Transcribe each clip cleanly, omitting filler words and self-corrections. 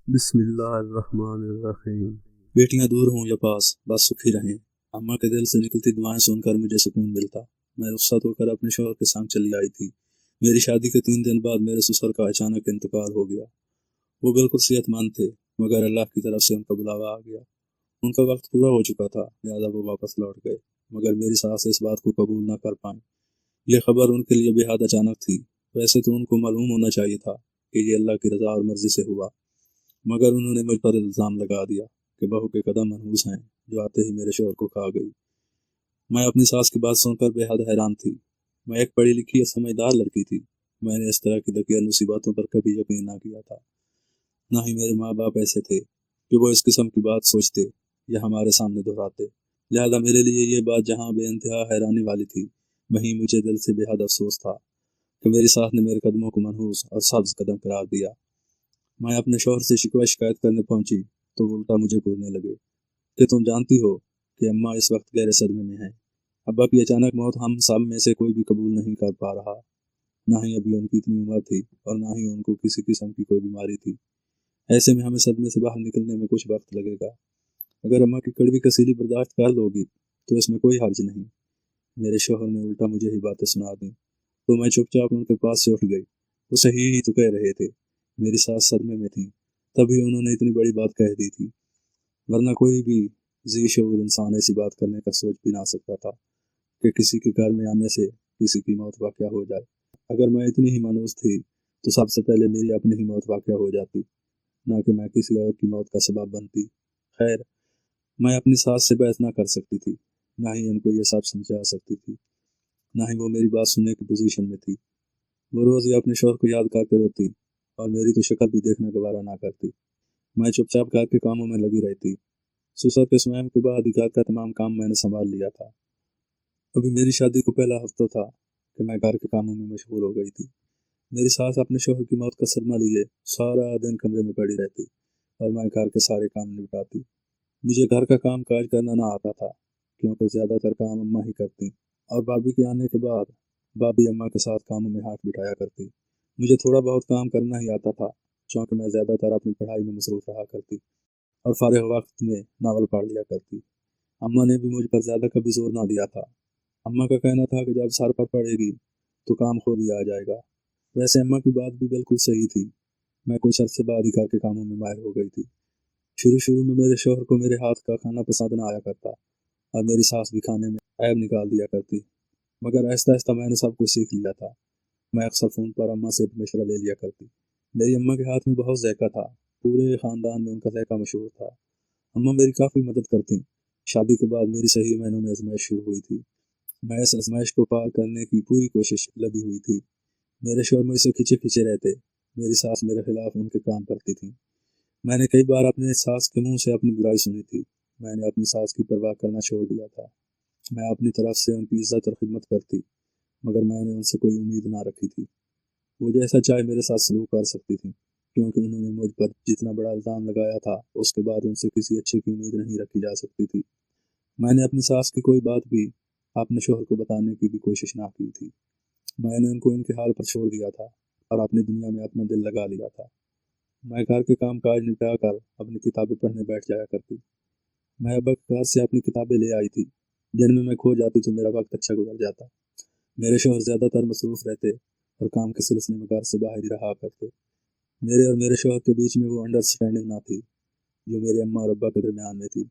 بسم اللہ الرحمن الرحیم۔ بیٹیاں دور ہوں یا پاس بس سکھی رہیں، اماں کے دل سے نکلتی دعائیں سن کر مجھے سکون ملتا۔ میں رخصت ہو کر اپنے شوہر کے ساتھ چلی آئی تھی۔ میری شادی کے 3 دن بعد میرے سسر کا اچانک انتقال ہو گیا۔ وہ بالکل صحت مند تھے، مگر اللہ کی طرف سے ان کا بلاوا آ گیا۔ ان کا وقت پورا ہو چکا تھا، لہٰذا وہ واپس لوٹ گئے، مگر میری ساس اس بات کو قبول نہ کر پائیں۔ یہ خبر ان کے لیے بے حد اچانک تھی۔ ویسے تو ان کو معلوم ہونا چاہیے تھا کہ یہ اللہ کی رضا اور مرضی سے ہوا، مگر انہوں نے مجھ پر الزام لگا دیا کہ بہو کے قدم منحوس ہیں، جو آتے ہی میرے شوہر کو کھا گئی۔ میں اپنی ساس کی بات سن کر بے حد حیران تھی۔ میں ایک پڑھی لکھی اور سمجھدار لڑکی تھی۔ میں نے اس طرح کی دقیانوسی باتوں پر کبھی یقین نہ کیا تھا۔ نہ ہی میرے ماں باپ ایسے تھے کہ وہ اس قسم کی بات سوچتے یا ہمارے سامنے دہراتے۔ لہذا میرے لیے یہ بات جہاں بے انتہا حیرانی والی تھی، وہیں مجھے دل سے بے حد افسوس تھا کہ میری ساس نے میرے قدموں کو منحوس اور سبز قدم قرار دیا۔ میں اپنے شوہر سے شکوہ شکایت کرنے پہنچی تو وہ الٹا مجھے بولنے لگے کہ تم جانتی ہو کہ اماں اس وقت گہرے صدمے میں ہیں۔ ابا کی اچانک موت ہم سب میں سے کوئی بھی قبول نہیں کر پا رہا۔ نہ ہی ابھی ان کی اتنی عمر تھی اور نہ ہی ان کو کسی قسم کی کوئی بیماری تھی۔ ایسے میں ہمیں صدمے سے باہر نکلنے میں کچھ وقت لگے گا۔ اگر اماں کی کڑوی کسیلی برداشت کر لو گی تو اس میں کوئی حرج نہیں۔ میرے شوہر نے الٹا مجھے ہی باتیں سنا دیں تو میں چپ چاپ ان کے پاس سے اٹھ گئی۔ وہ صحیح ہی تو کہہ رہے تھے، میری ساس صدمے میں تھی، تبھی انہوں نے اتنی بڑی بات کہہ دی تھی، ورنہ کوئی بھی ذی شعور انسان ایسی بات کرنے کا سوچ بھی نہ سکتا تھا کہ کسی کے گھر میں آنے سے کسی کی موت واقع ہو جائے۔ اگر میں اتنی ہی مانوس تھی تو سب سے پہلے میری اپنی ہی موت واقع ہو جاتی، نہ کہ میں کسی اور کی موت کا سبب بنتی۔ خیر، میں اپنی ساس سے بحث نہ کر سکتی تھی، نہ ہی ان کو یہ سب سمجھا سکتی تھی، نہ ہی وہ میری بات سننے کی پوزیشن میں تھی۔ وہ روز ہی اپنے شوہر کو یاد کر کے روتی اور میری تو شکل بھی دیکھنا گوارا نہ کرتی۔ میں چپ چاپ گھر کے کاموں میں لگی رہتی۔ سسر کے سوئم کے بعد ہی گھر کا تمام کام میں نے سنبھال لیا تھا۔ ابھی میری شادی کو پہلا ہفتہ تھا کہ میں گھر کے کاموں میں مشغول ہو گئی تھی۔ میری ساس اپنے شوہر کی موت کا صدمہ لیے سارا دن کمرے میں پڑی رہتی اور میں گھر کے سارے کام نپٹاتی۔ مجھے گھر کا کام کاج کرنا نہ آتا تھا کیونکہ زیادہ تر کام اماں ہی کرتی، اور بھابھی کے آنے کے بعد بھابھی اماں کے ساتھ کاموں میں ہاتھ بٹایا کرتی۔ مجھے تھوڑا بہت کام کرنا ہی آتا تھا چونکہ میں زیادہ تر اپنی پڑھائی میں مصروف رہا کرتی اور فارغ وقت میں ناول پڑھ لیا کرتی۔ اماں نے بھی مجھ پر زیادہ کبھی زور نہ دیا تھا۔ اماں کا کہنا تھا کہ جب سر پر پڑے گی تو کام خود ہی آ جائے گا۔ ویسے اماں کی بات بھی بالکل صحیح تھی۔ میں کچھ عرصے بعد ہی گھر کے کاموں میں ماہر ہو گئی تھی۔ شروع میں میرے شوہر کو میرے ہاتھ کا کھانا پسند نہ آیا کرتا اور میری ساس بھی کھانے میں عیب نکال دیا کرتی، مگر آہستہ آہستہ میں نے سب کچھ سیکھ لیا تھا۔ میں اکثر فون پر اماں سے مشورہ لے لیا کرتی۔ میری اماں کے ہاتھ میں بہت ذائقہ تھا، پورے خاندان میں ان کا ذائقہ مشہور تھا۔ اماں میری کافی مدد کرتیں۔ شادی کے بعد میری صحیح معنوں میں آزمائش شروع ہوئی تھی۔ میں اس آزمائش کو پار کرنے کی پوری کوشش لگی ہوئی تھی۔ میرے شوہر مجھ سے کھچے کھچے رہتے، میری ساس میرے خلاف ان کے کام کرتی تھی۔ میں نے کئی بار اپنے ساس کے منہ سے اپنی برائی سنی تھی۔ میں نے اپنی ساس کی پرواہ کرنا چھوڑ دیا تھا۔ میں اپنی طرف سے ان کی عزت اور خدمت کرتی، مگر میں نے ان سے کوئی امید نہ رکھی تھی۔ وہ جیسا چاہے میرے ساتھ سلوک کر سکتی تھی کیونکہ انہوں نے مجھ پر جتنا بڑا الزام لگایا تھا اس کے بعد ان سے کسی اچھے کی امید نہیں رکھی جا سکتی تھی۔ میں نے اپنی ساس کی کوئی بات بھی اپنے شوہر کو بتانے کی بھی کوشش نہ کی تھی۔ میں نے ان کو ان کے حال پر چھوڑ دیا تھا اور اپنی دنیا میں اپنا دل لگا لیا تھا۔ میں گھر کے کام کاج نپٹا کر اپنی کتابیں پڑھنے بیٹھ جایا کرتی۔ میں ابا کے گھر سے اپنی کتابیں لے آئی تھی، جن میں کھو جاتی تو میرا وقت اچھا گزر جاتا۔ میرے شوہر زیادہ تر مصروف رہتے اور کام کے سلسلے میں گھر سے باہر ہی رہا کرتے۔ میرے اور میرے شوہر کے بیچ میں وہ انڈرسٹینڈنگ نہ تھی جو میرے اماں اور ابا کے درمیان میں تھی۔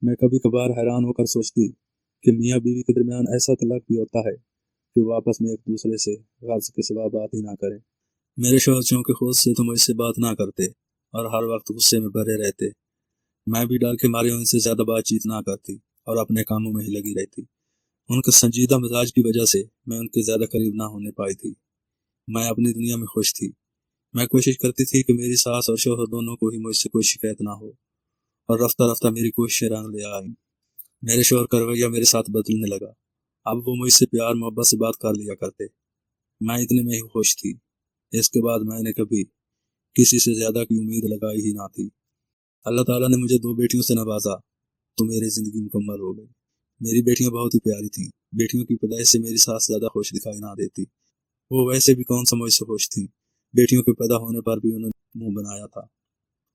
میں کبھی کبھار حیران ہو کر سوچتی کہ میاں بیوی کے درمیان ایسا تعلق بھی ہوتا ہے کہ وہ آپس میں ایک دوسرے سے غرض کے سوا بات ہی نہ کریں۔ میرے شوہر چونکہ خود سے تو مجھ سے بات نہ کرتے اور ہر وقت غصے میں بھرے رہتے، میں بھی ڈر کے مارے ان سے زیادہ بات چیت نہ کرتی اور اپنے کاموں میں ہی لگی رہتی۔ ان کے سنجیدہ مزاج کی وجہ سے میں ان کے زیادہ قریب نہ ہونے پائی تھی۔ میں اپنی دنیا میں خوش تھی۔ میں کوشش کرتی تھی کہ میری ساس اور شوہر دونوں کو ہی مجھ سے کوئی شکایت نہ ہو، اور رفتہ رفتہ میری کوششیں رنگ لے آئیں۔ میرے شوہر کا رویہ میرے ساتھ بدلنے لگا۔ اب وہ مجھ سے پیار محبت سے بات کر لیا کرتے۔ میں اتنے میں ہی خوش تھی۔ اس کے بعد میں نے کبھی کسی سے زیادہ کی امید لگائی ہی نہ تھی۔ اللہ تعالیٰ نے مجھے 2 بیٹیوں سے نوازا تو میری زندگی مکمل ہو گئی۔ میری بیٹیاں بہت ہی پیاری تھیں۔ بیٹیوں کی پیدائش سے میری ساس زیادہ خوش دکھائی نہ دیتی۔ وہ ویسے بھی کون سا مجھ سے خوش تھیں۔ بیٹیوں کے پیدا ہونے پر بھی انہوں نے منہ بنایا تھا۔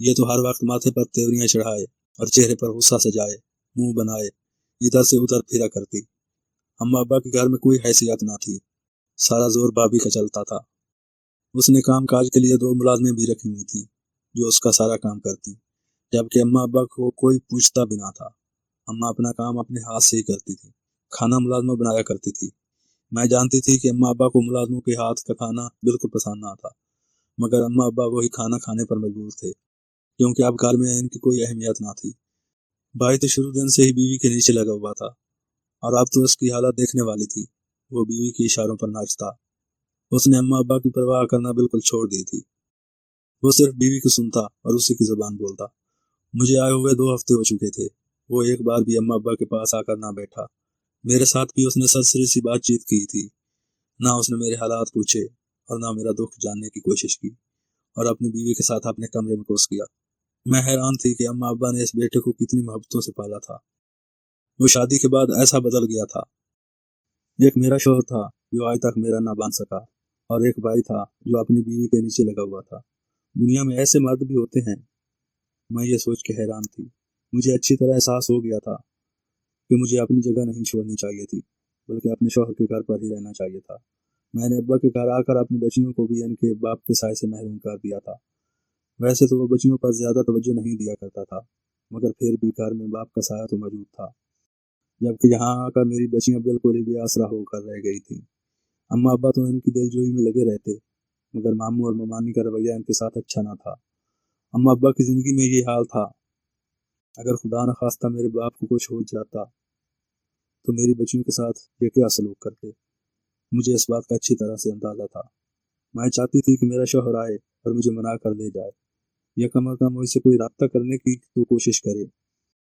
یہ تو ہر وقت ماتھے پر تیوریاں چڑھائے اور چہرے پر غصہ سجائے منہ بنائے ادھر سے ادھر پھرا کرتی۔ اما ابا کے گھر میں کوئی حیثیت نہ تھی، سارا زور بابی کا چلتا تھا۔ اس نے کام کاج کے لیے 2 ملازمیں بھی رکھی ہوئی تھیں جو اس کا سارا کام کرتی، جبکہ اما ابا کو کوئی پوچھتا بھی نہ تھا۔ اما اپنا کام اپنے ہاتھ سے ہی کرتی تھی، کھانا ملازمہ بنایا کرتی تھی۔ میں جانتی تھی کہ اما ابا کو ملازموں کے ہاتھ کا کھانا بالکل پسند نہ تھا، مگر اما ابا وہی کھانا کھانے پر مجبور تھے کیونکہ اب گھر میں ان کی کوئی اہمیت نہ تھی۔ بھائی تو شروع دن سے ہی بیوی کے نیچے لگا ہوا تھا اور اب تو اس کی حالت دیکھنے والی تھی۔ وہ بیوی کے اشاروں پر ناچتا۔ اس نے اما ابا کی پرواہ کرنا بالکل چھوڑ دی تھی۔ وہ صرف بیوی کو سنتا اور اسی کی زبان بولتا۔ مجھے آئے ہوئے 2 ہفتے ہو چکے تھے، وہ ایک بار بھی اما ابا کے پاس آ کر نہ بیٹھا۔ میرے ساتھ بھی اس نے سرسری سی بات چیت کی تھی، نہ اس نے میرے حالات پوچھے اور نہ میرا دکھ جاننے کی کوشش کی، اور اپنی بیوی کے ساتھ اپنے کمرے میں گھس گیا۔ میں حیران تھی کہ اما ابا نے اس بیٹے کو کتنی محبتوں سے پالا تھا۔ وہ شادی کے بعد ایسا بدل گیا تھا۔ ایک میرا شوہر تھا جو آج تک میرا نہ بن سکا، اور ایک بھائی تھا جو اپنی بیوی کے نیچے لگا ہوا تھا۔ دنیا میں ایسے مرد بھی ہوتے ہیں، میں یہ سوچ کے حیران تھی۔ مجھے اچھی طرح احساس ہو گیا تھا کہ مجھے اپنی جگہ نہیں چھوڑنی چاہیے تھی، بلکہ اپنے شوہر کے گھر پر ہی رہنا چاہیے تھا۔ میں نے ابا کے گھر آ کر اپنی بچیوں کو بھی ان کے باپ کے سائے سے محروم کر دیا تھا۔ ویسے تو وہ بچیوں پر زیادہ توجہ نہیں دیا کرتا تھا، مگر پھر بھی گھر میں باپ کا سایہ تو موجود تھا، جبکہ یہاں آ کر میری بچیاں بالکل ہی بے آسرا ہو کر رہ گئی تھیں۔ اما ابا تو ان کی دل جوئی میں لگے رہتے، مگر ماموں اور ممانی کا رویہ ان کے ساتھ اچھا نہ تھا۔ اما ابا کی زندگی میں یہ حال تھا، اگر خدا نخواستہ میرے باپ کو کچھ ہو جاتا تو میری بچیوں کے ساتھ یہ کیا سلوک کرتے۔ مجھے اس بات کا اچھی طرح سے اندازہ تھا۔ میں چاہتی تھی کہ میرا شوہر آئے اور مجھے منا کر لے جائے، یا کم از کم مجھ سے کوئی رابطہ کرنے کی تو کوشش کرے،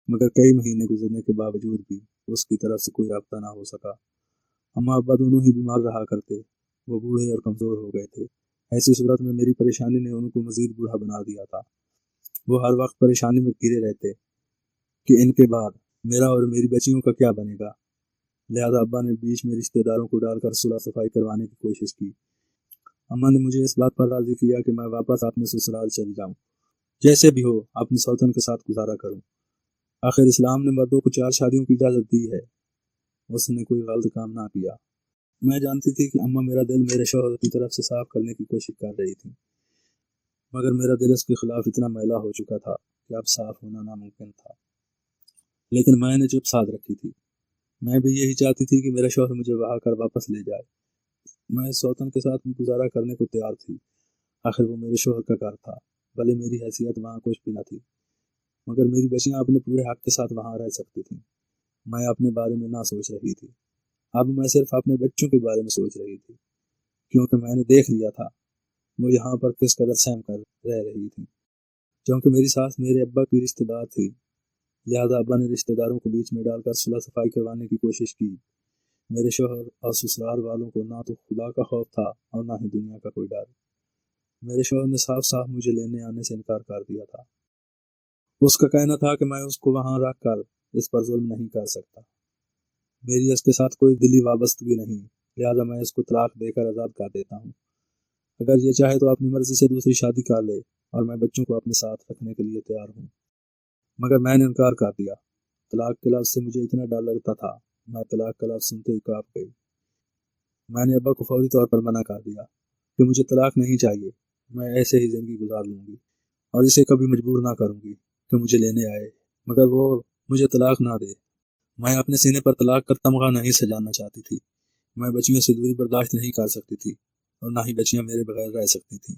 مگر کئی مہینے گزرنے کے باوجود بھی اس کی طرف سے کوئی رابطہ نہ ہو سکا۔ اما ابا دونوں ہی بیمار رہا کرتے، وہ بوڑھے اور کمزور ہو گئے تھے۔ ایسی صورت میں میری پریشانی نے ان کو مزید بوڑھا بنا دیا تھا۔ وہ ہر وقت پریشانی میں گھرے رہتے کہ ان کے بعد میرا اور میری بچیوں کا کیا بنے گا۔ لہذا ابا نے بیچ میں رشتہ داروں کو ڈال کر صلح صفائی کروانے کی کوشش کی۔ اما نے مجھے اس بات پر راضی کیا کہ میں واپس اپنے سسرال چلی جاؤں، جیسے بھی ہو اپنی سوتن کے ساتھ گزارا کروں۔ آخر اسلام نے مردوں کو 4 شادیوں کی اجازت دی ہے، اس نے کوئی غلط کام نہ کیا۔ میں جانتی تھی کہ اما میرا دل میرے شوہر کی طرف سے صاف کرنے کی کوشش کر رہی تھی، مگر میرا دل اس کے خلاف اتنا میلا ہو چکا تھا کہ اب صاف ہونا ناممکن تھا۔ لیکن میں نے چپ سادھ رکھی تھی۔ میں بھی یہی چاہتی تھی کہ میرا شوہر مجھے وہاں کر واپس لے جائے۔ میں اس سوتن کے ساتھ گزارا کرنے کو تیار تھی، آخر وہ میرے شوہر کا گھر تھا، بھلے میری حیثیت وہاں کچھ بھی نہ تھی، مگر میری بچیاں اپنے پورے حق کے ساتھ وہاں رہ سکتی تھیں۔ میں اپنے بارے میں نہ سوچ رہی تھی، اب میں صرف اپنے بچوں کے بارے میں سوچ رہی تھی، کیونکہ میں نے دیکھ لیا تھا وہ یہاں پر کس قدر سہم کر رہ رہی تھی۔ کیونکہ میری ساس میرے ابا کی رشتہ دار تھی، لہذا ابا نے رشتہ داروں کو بیچ میں ڈال کر صلح صفائی کروانے کی کوشش کی۔ میرے شوہر اور سسرال والوں کو نہ تو خدا کا خوف تھا اور نہ ہی دنیا کا کوئی ڈر۔ میرے شوہر نے صاف صاف مجھے لینے آنے سے انکار کر دیا تھا۔ اس کا کہنا تھا کہ میں اس کو وہاں رکھ کر اس پر ظلم نہیں کر سکتا، میری اس کے ساتھ کوئی دلی وابستگی نہیں، لہذا میں اس کو طلاق دے کر آزاد کر دیتا ہوں۔ اگر یہ چاہے تو اپنی مرضی سے دوسری شادی کر لے، اور میں بچوں کو اپنے ساتھ رکھنے کے لیے تیار ہوں۔ مگر میں نے انکار کر دیا۔ طلاق کے لفظ سے مجھے اتنا ڈر لگتا تھا، میں طلاق کا لفظ سنتے ہی کانپ گئی۔ میں نے ابا کو فوری طور پر منع کر دیا کہ مجھے طلاق نہیں چاہیے، میں ایسے ہی زندگی گزار لوں گی اور اسے کبھی مجبور نہ کروں گی کہ مجھے لینے آئے، مگر وہ مجھے طلاق نہ دے۔ میں اپنے سینے پر طلاق کا تمغہ نہیں سجانا چاہتی تھی۔ میں بچیوں سے دوری برداشت نہیں کر سکتی تھی، اور نہ ہی بچیاں میرے بغیر رہ سکتی تھیں۔